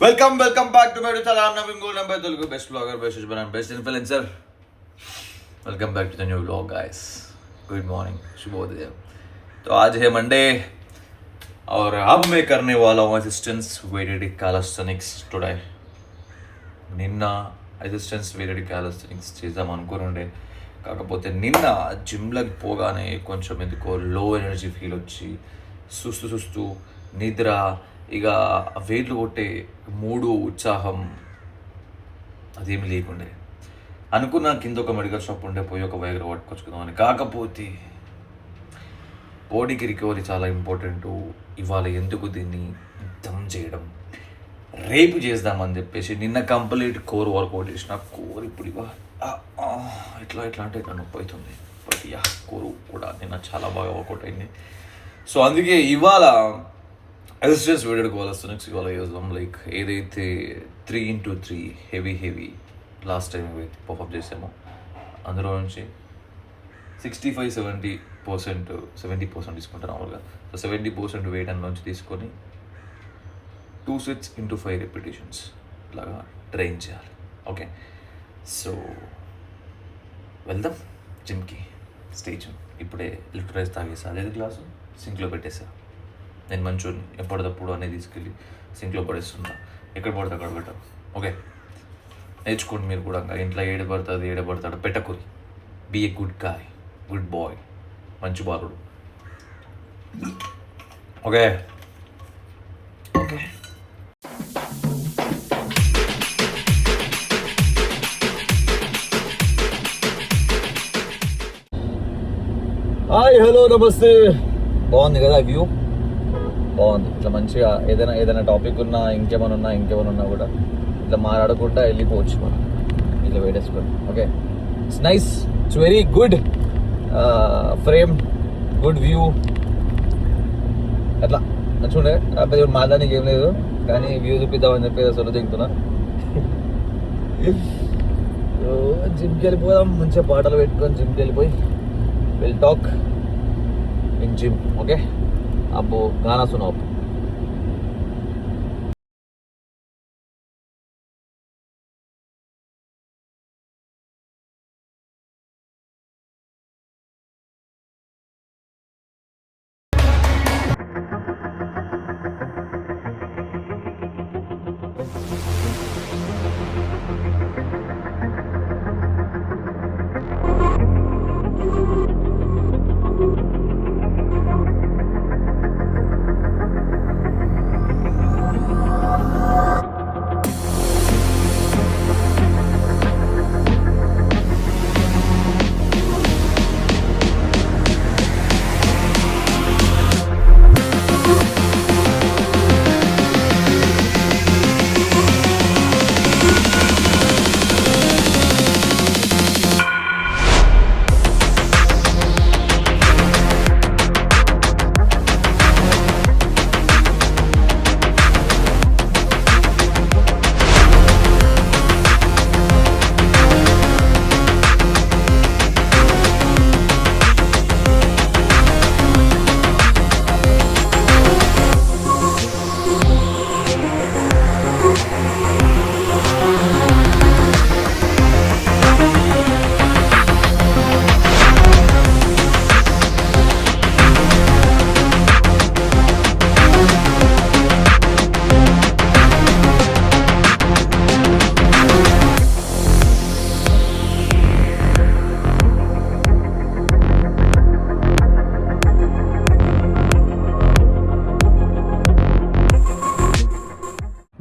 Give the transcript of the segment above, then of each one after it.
Welcome back to my channel. Number Telugu best blogger, best influencer. Welcome back to the new vlog guys. Good morning, शुभोदय. तो आज है Monday और अब मैं करने वाला हूँ असिस्टेंस वेटेड कैलिस्थेनिक्स टुडे. నిన్న అసిస్టెన్స్ వేటెడ్ క్యాలిస్థెనిక్స్ చేద్దాం అనుకోనుండే, కాకపోతే నిన్న జిమ్లోకి పోగానే కొంచెం ఎందుకో లో ఎనర్జీ ఫీల్ వచ్చి సుస్తు నిద్ర, ఇక వెయిట్లు కొట్టే మూడు ఉత్సాహం అదేమి లేకుండే. అనుకున్నా కింద ఒక మెడికల్ షాప్ ఉండే పోయి ఒక వైగర్ పట్టుకొచ్చుకుందామని. కాకపోతే బాడీకి రికవరీ చాలా ఇంపార్టెంట్. ఇవాళ ఎందుకు దీన్ని దమ్ చేయడం, రేపు చేద్దామని చెప్పేసి నిన్న కంప్లీట్ కోర్ వర్కౌట్ చేసిన. కోర్ ఇప్పుడు ఇట్లా అంటే ఇట్లా నొప్పి అవుతుంది. బట్ కోరు కూడా నిన్న చాలా బాగా వర్కౌట్ అయింది. సో అందుకే ఇవాళ అసిస్టెన్స్ వేటెడ్ క్యాలిస్థెనిక్స్ ఇవాళ చేద్దాం. లైక్ ఏదైతే 3x3 heavy last time perform చేసామో అందులో నుంచి 65-70% తీసుకుంటాను మామూలుగా. సో 70% వెయిట్ అందులోంచి తీసుకొని 2 sets into 5 repetitions ఇలాగా ట్రైన్ చేయాలి. ఓకే, సో వెళ్దాం జిమ్కి. స్టేజ్ ఇప్పుడే లిక్విడ్ తాగేసా, అదే గ్లాసు సింక్లో పెట్టేసా. నేను మంచోని ఎప్పటికప్పుడు అనేది తీసుకెళ్ళి సింక్లో పడేస్తున్నా, ఎక్కడ పడితే అక్కడ పెట్టాను. ఓకే, నేర్చుకోండి మీరు కూడా. ఇంట్లో ఏడబడతాడు పెట్టకూరి. Be a good guy, good boy, మంచి బాలుడు. ఓకే ఓకే హాయ్, హలో, నమస్తే. బాగుంది కదా వ్యూ? బాగుంది. ఇట్లా మంచిగా ఏదైనా టాపిక్ ఉన్నా ఇంకేమైనా ఉన్నా కూడా ఇట్లా మాట్లాడకుండా వెళ్ళిపోవచ్చు మనం. ఇట్లా వేడేసుకోండి. Okay, it's nice, it's very good frame, good view. అట్లా మంచిగా ఉండే. కాకపోతే మాట్లాడానికి ఏం లేదు, కానీ వ్యూ చూపిద్దామని చెప్పి సొలు దిగుతున్నా. జిమ్కి వెళ్ళిపోదాం. మంచిగా పాటలు పెట్టుకొని జిమ్కి వెళ్ళిపోయి will talk in gym. Okay, అబ్బో గానా సునాओ.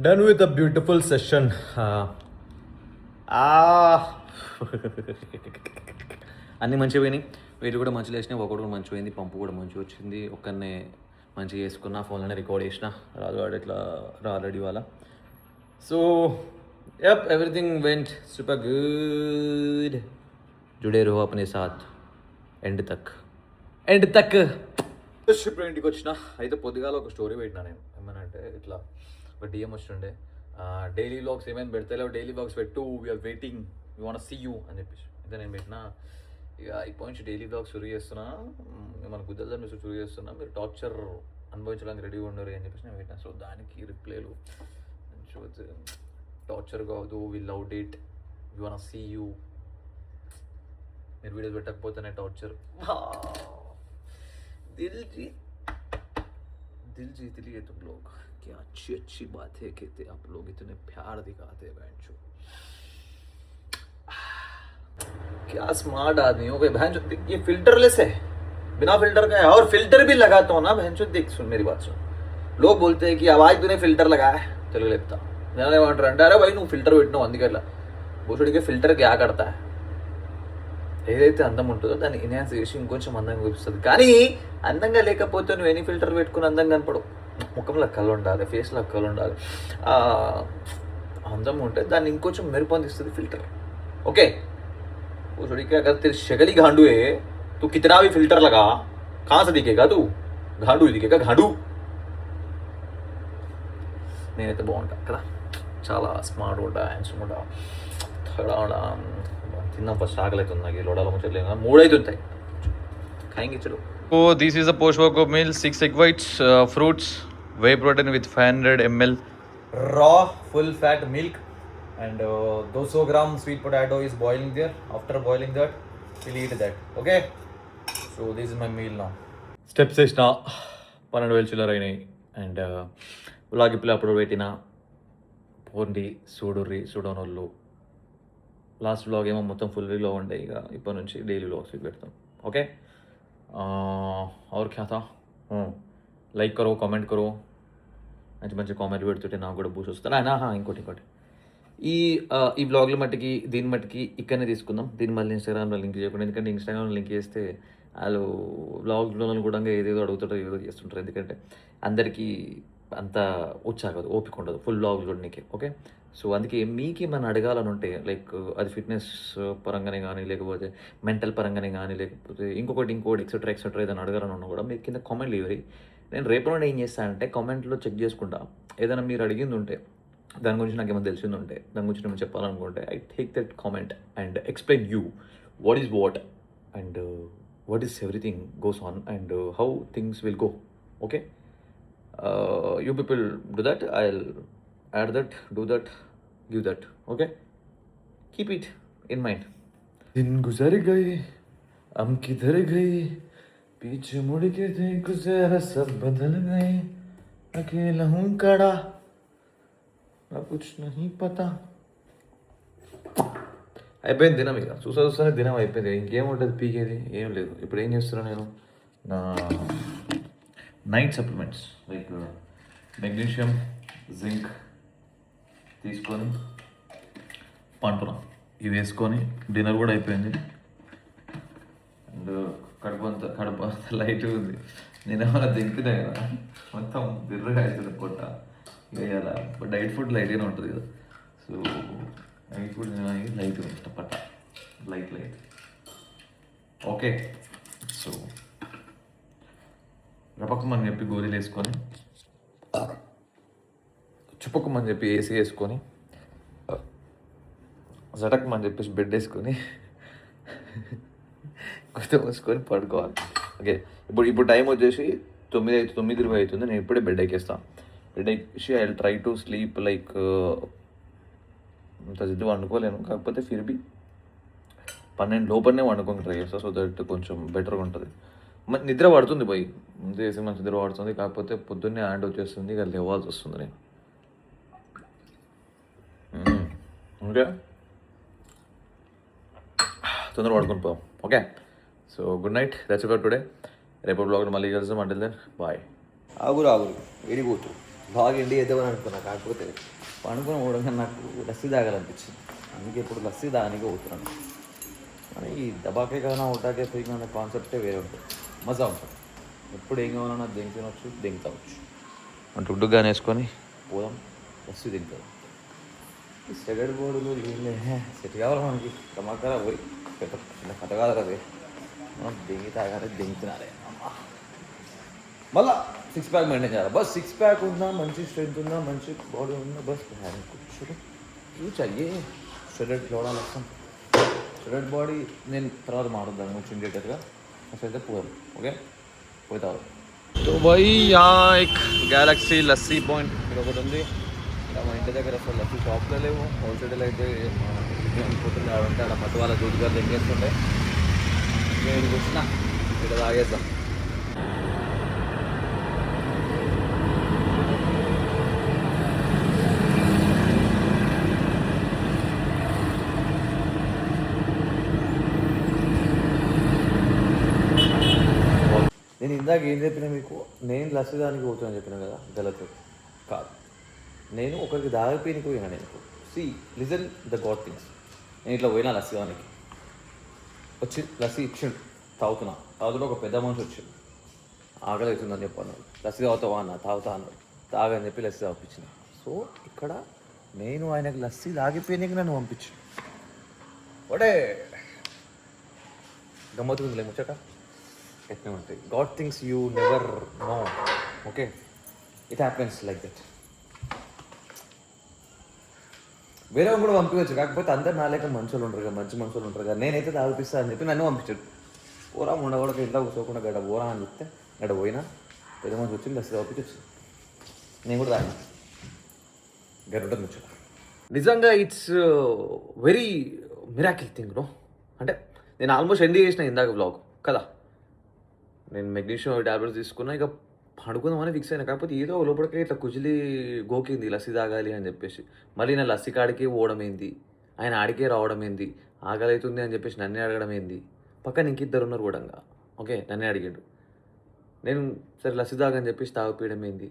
Done with a beautiful session. అన్నీ మంచిగా పోయినాయి. వెయిట్ కూడా మంచిగా వేసినాయి, ఒకటి కూడా మంచిగా పోయింది, పంపు కూడా మంచిగా వచ్చింది. ఒక్కనే మంచిగా వేసుకున్నా, ఫోన్లోనే రికార్డ్ చేసిన. రాదు ఇట్లా ఆల్రెడీ వాళ్ళ. So yup, everything went super good. జుడే రహో అప్నే సాత్ ఎండ్ తక్. ఇప్పుడు ఇంటికి వచ్చిన. అయితే పొద్దుగాల ఒక స్టోరీ పెట్టినా నేను. ఏమనంటే ఇట్లా ఒక డిఎం వచ్చిండే, డైలీ వ్లాగ్స్ ఏమైనా పెడతలేవు, డైలీ వ్లాగ్స్ పెట్టు, we are waiting, we want see you అని చెప్పేసి. అయితే నేను పెట్టిన, ఇక ఇప్పటి నుంచి డైలీ వ్లాగ్స్ షురూ చేస్తున్నా, మన గుద్దలు మీరు షురూ చేస్తున్నా, మీరు టార్చర్ అనుభవించడానికి రెడీగా ఉండరు అని చెప్పేసి నేను పెట్టినా. సో దానికి రిప్లైలు మంచిగా టార్చర్ కాదు, we love it, we want see you. మీరు వీడియోస్ పెట్టకపోతేనే టార్చర్. दिल जीत लिए तुम लोग. क्या अच्छी अच्छी बात है कहते आप लोग, इतने प्यार दिखाते हैं बहन चो. क्या स्मार्ट आदमी हो गए बहन चो. ये फिल्टरलेस है, बिना फिल्टर का है. और फिल्टर भी लगाता हूँ ना बहन चो. देख सुन मेरी बात सुन. लोग बोलते हैं कि आवाज तूने फिल्टर लगाया है, चलो लेता నేను అరే भाई నువ్వు ఫిల్టర్ పెట్టినావు అందుకే అట్లా. బోసుడికి ఫిల్టర్ క్యా కడతా है, ఏదైతే అందం ఉంటుందో దాన్ని ఎన్హాన్స్ చేసి ఇంకొంచెం అందంగా చూపిస్తుంది. కానీ అందంగా లేకపోతే నువ్వు ఎన్ని ఫిల్టర్ పెట్టుకుని అందంగా కనపడవు. ముఖంలో కళ్ళు ఉండాలి, ఫేస్లో కళ్ళు ఉండాలి. అందం ఉంటే దాన్ని ఇంకొంచెం మెరుపొందిస్తుంది ఫిల్టర్. ఓకే वो थोड़ी क्या अगर तेरी शक्ल ही गांडू है तो कितना भी फिल्टर लगा कहाँ से दिखेगा तू. गांडू ही दिखेगा गांडू. నేనైతే బాగుంటా కదా, చాలా స్మార్ట్ ఉంటా, హ్యాండ్సమ్ ఉంటా, తడా తిన్నాం. ఫస్ట్ ఆకలి అవుతుంది నాకు. లోడాల ముచ్చట్లేదు, 3 అవుతుంటాయి. ఖాయింగ్ చలో. So this is a post workout meal. 6 egg whites, fruits, whey protein with 500 ml raw full fat milk and 200 gram sweet potato is boiling there. After boiling that we'll eat that. Okay, so this is my meal now. Steps చేసిన 12,000 చిల్లర అయినాయి. And ఉలాగి పిల్ల అప్పుడు పెట్టిన పోండి చూడుర్రి చూడనోళ్ళు. Last vlog ఏమో మొత్తం ఫుల్ వీలో ఉండే. ఇక ఇప్పటి నుంచి డైలీ వ్లాగ్స్ పెడతాం. ఓకే और क्या था, లైక్ కరో, కామెంట్ కరో. మంచి మంచి కామెంట్ పెడుతుంటే నాకు కూడా బూస్ట్ వస్తుంది. ఇంకోటి ఈ బ్లాగ్ల మట్టికి దీని మట్టికి ఇక్కడనే తీసుకుందాం. దీన్ని మళ్ళీ ఇన్స్టాగ్రామ్లో లింక్ చేయకుండా, ఎందుకంటే ఇన్స్టాగ్రామ్లో లింక్ చేస్తే వాళ్ళు బ్లాగ్లో కూడా ఏదేదో అడుగుతారో ఏదో చేస్తుంటారు. ఎందుకంటే అందరికీ అంత ఉత్సాహం ఓపిక ఉండదు ఫుల్ బ్లాగ్స్ చూడడానికి. ఓకే సో అందుకే మీకు ఏమైనా అడగాలని ఉంటే లైక్ అది ఫిట్నెస్ పరంగానే కానీ, లేకపోతే మెంటల్ పరంగానే కానీ, లేకపోతే ఇంకొకటి ఎక్సెట్రా ఏదైనా అడగాలని ఉన్నా కూడా మీరు కింద కామెంట్లు ఇవ్వరి. నేను రేపు నుండి ఏం చేస్తానంటే కామెంట్లో చెక్ చేసుకుంటా. ఏదైనా మీరు అడిగింది ఉంటే, దాని గురించి నాకు ఏమైనా తెలిసింది ఉంటే, దాని గురించి నేను చెప్పాలనుకుంటే I take that comment and explain you what is what and what is everything goes on and how things will go. Okay you people do that, I'll add that, do that, give that. Okay, keep it in mind. दिन गुजर गए हम किधर गए, पीछे मुड़ के देखो जरा सब बदल गए, अकेला हूँ खड़ा ना कुछ नहीं पता. అయిపోయింది దినం. ఇక చూస్తానే దినం అయిపోయింది. ఇంకేముంటుంది పీకేది ఏం లేదు. ఇప్పుడు ఏం చేస్తున్నాను నేను, నా night supplements like magnesium, zinc తీసుకొని పంటున్నాం. ఇవి వేసుకొని డిన్నర్ కూడా అయిపోయింది. అండ్ కడుపు అంతా లైట్ ఉంది. నేను ఏమైనా దింపినా కదా మొత్తం బిర్రగా అవుతుంది పొట్ట. ఇక డైట్ ఫుడ్ లైట్గానే ఉంటుంది కదా. సో నైట్ ఫుడ్ లైట్ పట్ట లైట్. ఓకే సో రపకమని చెప్పి గోళీలు వేసుకొని, చుప్పకమని చెప్పి ఏసీ వేసుకొని, జటకమని చెప్పేసి బెడ్ వేసుకొని కొత్త మూసుకొని పడుకోవాలి. ఓకే ఇప్పుడు టైం వచ్చేసి 9:20 అవుతుంది. నేను ఇప్పుడే బెడ్ ఎక్కేస్తాను. బెడ్ ఎక్కేసి I will try to sleep like అంత జిడ్డు వండుకోలేను, కాకపోతే ఫిర్బీ 12 లోపలనే వండుకొని ట్రై చేస్తాను. సో దట్ కొంచెం బెటర్గా ఉంటుంది. నిద్ర పడుతుంది పోయి చేసి మంచి నిద్ర పడుతుంది. కాకపోతే పొద్దున్నే హ్యాండ్ వచ్చేస్తుంది, ఇక లేవాల్సి వస్తుంది నేను. ఓకే తొందర పడుకొని పోయాం. Okay so good night, that's for today. రేపు బ్లాగ్ మళ్ళీ కలుస్తాం. అంటే దెన్ బాయ్. ఆగురు విడిపోతు బాగా ఎండి వేద్దామని అనుకున్నా, కాకపోతే పండుకొని పోవడంగా నాకు లస్సీ తాగాలనిపించింది. అందుకే ఇప్పుడు లస్సీ తాగడానికి పోతున్నాను. కానీ ఈ దబాకే కానీ ఉంటాకే పోయి అనే కాన్సెప్టే వేరే ఉంటుంది, మజా ఉంటుంది. ఎప్పుడు ఏం కావాలన్నా తినొచ్చు, దింగవచ్చు. అంటే ఉడ్డుగానే వేసుకొని పోదాం, లస్సీ తింటాం. ఈ సెగడ్ బోర్డులు వీళ్ళే సెట్ కావాలి మనకి. టమాకారా పోయి చిన్న కథ కాదు కదా, మనం దింగి తాగాలి, దింగుతున్నారే అమ్మా. మళ్ళా 6 ప్యాక్ మెయింటైన్ చేయాలి. బస్ 6 ప్యాక్ ఉందా, మంచి స్ట్రెంత్ ఉందా, మంచి బాడీ ఉందా, బస్ కూర్చో చయ్యే షెడెడ్ చూడాలి. షెడెడ్ బాడీ నేను తర్వాత మారుద్దాను కొంచెం ఇండియేటర్గా. అయితే పోదాం. ఓకే పోతారు. तो भाई यहाँ एक गैलेक्सी लस्सी पॉइंट ఒకటి ఉంది. మా ఇంటి దగ్గర అసలు లస్సీ షాప్లో లేవు. హోల్సేల్ అయితే అనుకుంటుంది ఆడంటే ఆడ మట్టి వాళ్ళ దూది గారు ఎంగేస్తుంటే నేను కూర్చున్నా ఇక్కడ తాగేద్దాం. నేను ఇందాక ఏం చెప్పినా మీకు, నేను లస్సీ దానికి పోతానని చెప్పినా కదా, గలతో కాదు. నేను ఒకరికి దాగిపోయినకి పోయినా. నేను see listen the god things. నేను ఇట్లా పోయినా లస్సీ దానికి, వచ్చి లస్సీ ఇచ్చిండు, తాగుతున్నా. తాగుతున్నా ఒక పెద్ద మనిషి వచ్చిండు, ఆకలి అవుతుందని చెప్పాను. లస్సీ తాగుతావా అన్న, తాగుతా అన్నాడు. తాగని చెప్పి లస్సీ తాగిపించిన. సో ఇక్కడ నేను ఆయనకు లస్సీ తాగిపోయినకి నన్ను పంపించాను. ఒకటే గమ్మత్తుందిలే ముచ్చట. ఎట్లా ఉంటాయి God things, you never know. Okay, it happens like that. వేరే కూడా పంపించవచ్చు, కాకపోతే అందరు నా లేక మంచోళ్ళు ఉంటారు కదా, మంచి మనుషులు ఉంటారు కదా. నేనైతే తాగిపిస్తా అని చెప్పి నన్ను పంపించాడు. పోరా ఉండకూడక ఇంట్లో కూర్చోకుండా గడ పోరా అని చెప్తే గడ పోయినా. పెద్ద మంచి వచ్చింది, లస్సీ తాగిపించి నేను కూడా తాగిన. గడ్డ ముచ్చట నిజంగా it's very miracle thing no. అంటే నేను ఆల్మోస్ట్ ఎండ్ చేసిన ఇందాక బ్లాగ్ కదా. నేను మెగ్నీషియం టాబ్లెట్స్ తీసుకున్నా, ఇక పడుకుందామని ఫిక్స్ అయినా. కాకపోతే ఏదో లోపలికి ఇట్లా కుజిలి గోకింది లస్సీ తాగాలి అని చెప్పేసి. మళ్ళీ నేను లస్సీ కాడికి పోవడం ఏంది, ఆయన ఆడికే రావడం ఏంది, ఆకలి అవుతుంది అని చెప్పేసి నన్నే అడగడం ఏంది. పక్కన ఇంకిద్దరు ఉన్నారు కూడా. ఓకే, నన్నే అడిగాడు. నేను సరే లస్సీ తాగని చెప్పేసి తాగిపోయడం ఏంది.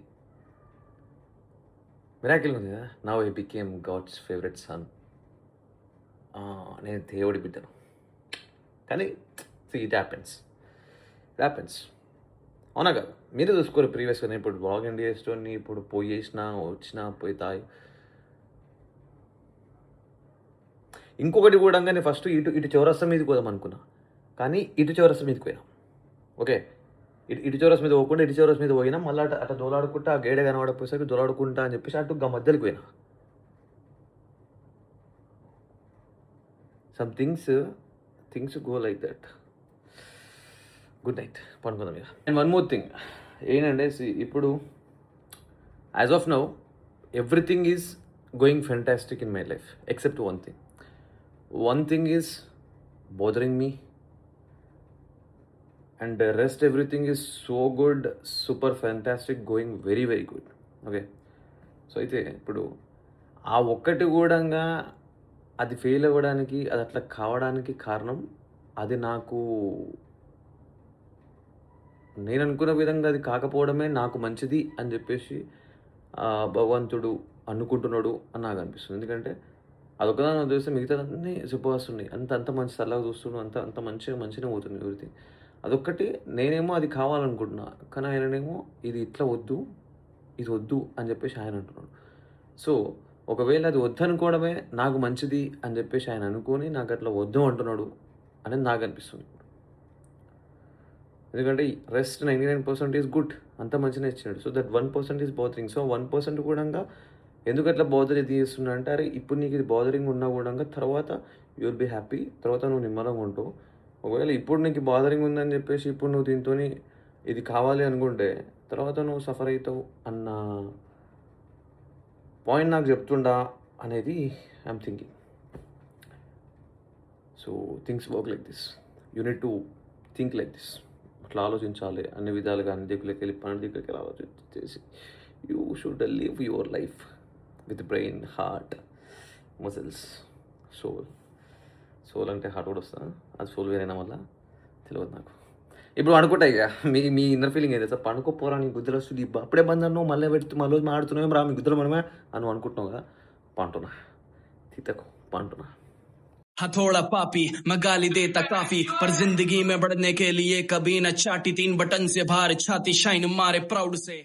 మిరాకిల్ ఉంది కదా. Now I became God's favourite son. నేను దేవుడి బిడ్డను. కానీ ఇట్ హ్యాపెన్స్. అవునా కదా, మీరే చూసుకోరు ప్రీవియస్గా. నేను ఇప్పుడు బ్లాగ్ ఎండ్ చేసేటోని, ఇప్పుడు పోయి చేసినా వచ్చినా పోయి తాగి. ఇంకొకటి కూడా, నేను ఫస్ట్ ఇటు చౌరస్తా మీదకి పోదాం అనుకున్నా, కానీ ఇటు చౌరస్తా మీదకి పోయినా. ఓకే, ఇటు చౌరస్ మీద పోకుండా ఇటు చౌరస్ మీద పోయినా. మళ్ళీ అట్లా దోలాడుకుంటా, ఆ గేడ కనబడపోయేసరికి దోలాడుకుంటా అని చెప్పేసి అటు మధ్యలోకి పోయినా. Some things go like that. Good night, పడుకుందాం ఇక. అండ్ వన్ మోర్ థింగ్ ఏంటంటే, ఇప్పుడు as of now everything is going fantastic in my life except one thing is bothering me, and rest everything is so good, super fantastic, going very very good. Okay, so అయితే ఇప్పుడు ఆ ఒక్కటి కూడా అది fail అవ్వడానికి, అది అట్లా కావడానికి కారణం, అది నాకు నేను అనుకున్న విధంగా అది కాకపోవడమే నాకు మంచిది అని చెప్పేసి భగవంతుడు అనుకుంటున్నాడు అని నాకు అనిపిస్తుంది. ఎందుకంటే అదొకదాన్ని వదిలేస్తే మిగతాదన్నీ శుభవాస్తున్నాయి. అంత మంచి సలహా చూస్తున్నాడు, అంత మంచిగా పోతుంది ఎవ్రీథింగ్. అదొక్కటి నేనేమో అది కావాలనుకుంటున్నా, కానీ ఆయననేమో ఇది ఇట్లా వద్దు, ఇది వద్దు అని చెప్పేసి ఆయన అంటున్నాడు. సో ఒకవేళ అది వద్దనుకోవడమే నాకు మంచిది అని చెప్పేసి ఆయన అనుకొని నాకు అట్లా వద్దు అంటున్నాడు అనేది నాకు అనిపిస్తుంది. ఎందుకంటే రెస్ట్ 99% ఈజ్ గుడ్, అంత మంచిగా ఇచ్చినాడు. So that 1% is bothering. So 1% కూడా ఎందుకు అట్లా బాదర్ ఇది చేస్తున్నా అంటే, అరే ఇప్పుడు నీకు ఇది బాదరింగ్ ఉన్నా కూడా తర్వాత యూ విల్ బీ హ్యాపీ, తర్వాత నువ్వు నిమ్మలంగా ఉంటావు. ఒకవేళ ఇప్పుడు నీకు బాదరింగ్ ఉందని చెప్పేసి ఇప్పుడు నువ్వు దీంతో ఇది కావాలి అనుకుంటే తర్వాత నువ్వు సఫర్ అవుతావు అన్న పాయింట్ నాకు చెప్తుండా అనేది I'm thinking. So things work like this. You need to think like this. అట్లా ఆలోచించాలి అన్ని విధాలుగా, అన్ని దిక్కులకి వెళ్ళి పని దిక్కులకి వెళ్ళి ఆలోచించేసి you should live your life with brain, heart, muscles, soul అంటే హార్ట్ కూడా వస్తుందా, అది సోల్ వేరైనా వల్ల తెలియదు నాకు. ఇప్పుడు అనుకుంటా ఇక మీ ఇన్నర్ ఫీలింగ్ ఏదైతే సార్, పనుకోపోరా నీ గుద్దలు వస్తుంది, అప్పుడే బంద్ అన్నావు, మళ్ళీ పెడుతూ మళ్ళీ మాడుతున్నావు రా, మీ గుద్దలు మనమే అని అనుకుంటున్నావు కదా. పంటున్నా తీతకు పంటున్నా. हथौड़ा पापी मैं गाली देता काफी, पर जिंदगी में बढ़ने के लिए कभी न चाटी, 3 बटन से बाहर छाती शाइन मारे प्राउड से.